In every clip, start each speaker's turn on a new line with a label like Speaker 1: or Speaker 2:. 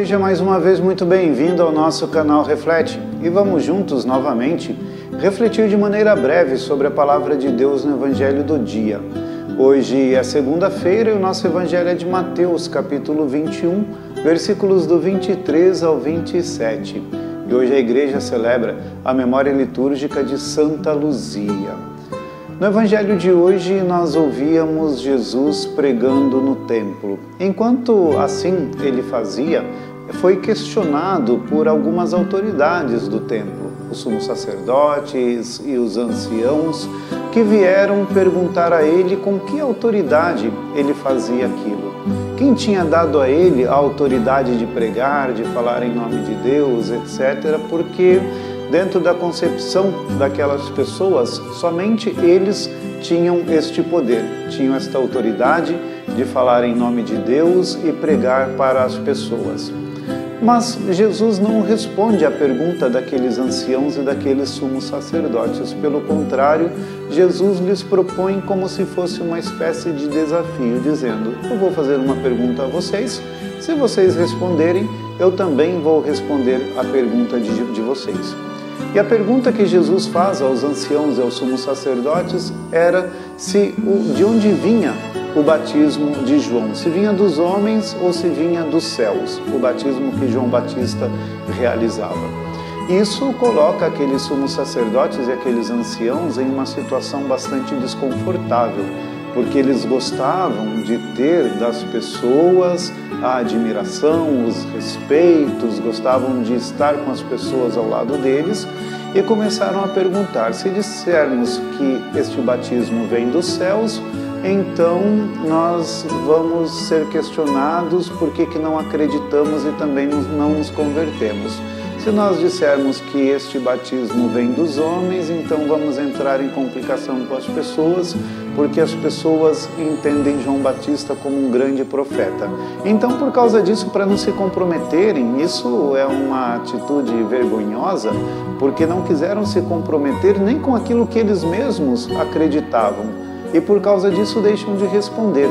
Speaker 1: Seja mais uma vez muito bem-vindo ao nosso canal Reflete e vamos juntos novamente refletir de maneira breve sobre a palavra de Deus no Evangelho do dia. Hoje é segunda-feira e o nosso Evangelho é de Mateus, capítulo 21, versículos do 23 ao 27. E hoje a igreja celebra a memória litúrgica de Santa Luzia. No Evangelho de hoje nós ouvíamos Jesus pregando no templo. Enquanto assim ele fazia, foi questionado por algumas autoridades do templo, os sumos sacerdotes e os anciãos, que vieram perguntar a ele com que autoridade ele fazia aquilo. Quem tinha dado a ele a autoridade de pregar, de falar em nome de Deus, etc., porque dentro da concepção daquelas pessoas, somente eles tinham este poder, tinham esta autoridade de falar em nome de Deus e pregar para as pessoas. Mas Jesus não responde à pergunta daqueles anciãos e daqueles sumos sacerdotes. Pelo contrário, Jesus lhes propõe como se fosse uma espécie de desafio, dizendo: eu vou fazer uma pergunta a vocês, se vocês responderem, eu também vou responder a pergunta de vocês. E a pergunta que Jesus faz aos anciãos e aos sumos sacerdotes era de onde vinha o batismo de João, se vinha dos homens ou se vinha dos céus, o batismo que João Batista realizava. Isso coloca aqueles sumos sacerdotes e aqueles anciãos em uma situação bastante desconfortável, porque eles gostavam de ter das pessoas a admiração, os respeitos, gostavam de estar com as pessoas ao lado deles e começaram a perguntar: se dissermos que este batismo vem dos céus, então nós vamos ser questionados por que não acreditamos e também não nos convertemos. Se nós dissermos que este batismo vem dos homens, então vamos entrar em complicação com as pessoas, porque as pessoas entendem João Batista como um grande profeta. Então, por causa disso, para não se comprometerem, isso é uma atitude vergonhosa, porque não quiseram se comprometer nem com aquilo que eles mesmos acreditavam. E por causa disso deixam de responder,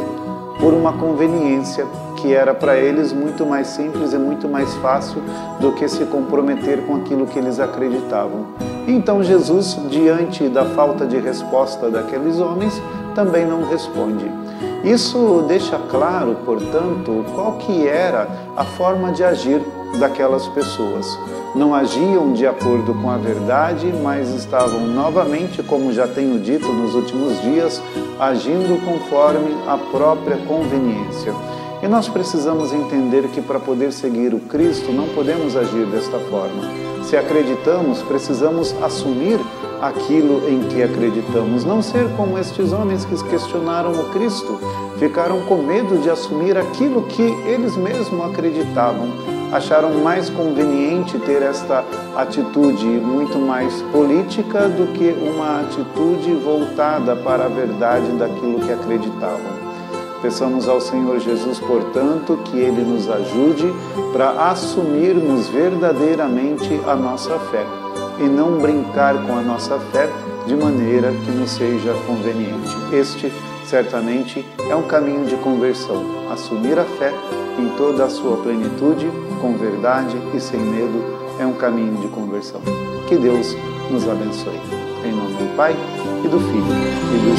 Speaker 1: por uma conveniência que era para eles muito mais simples e muito mais fácil do que se comprometer com aquilo que eles acreditavam. Então Jesus, diante da falta de resposta daqueles homens, também não responde. Isso deixa claro, portanto, qual que era a forma de agir daquelas pessoas. Não agiam de acordo com a verdade, mas estavam novamente, como já tenho dito nos últimos dias, agindo conforme a própria conveniência. E nós precisamos entender que para poder seguir o Cristo não podemos agir desta forma. Se acreditamos, precisamos assumir aquilo em que acreditamos, não ser como estes homens que questionaram o Cristo, ficaram com medo de assumir aquilo que eles mesmos acreditavam. Acharam mais conveniente ter esta atitude muito mais política do que uma atitude voltada para a verdade daquilo que acreditavam. Peçamos ao Senhor Jesus, portanto, que Ele nos ajude para assumirmos verdadeiramente a nossa fé e não brincar com a nossa fé de maneira que nos seja conveniente. Este, certamente, é um caminho de conversão. Assumir a fé em toda a sua plenitude, com verdade e sem medo, é um caminho de conversão. Que Deus nos abençoe. Em nome do Pai, e do Filho, e do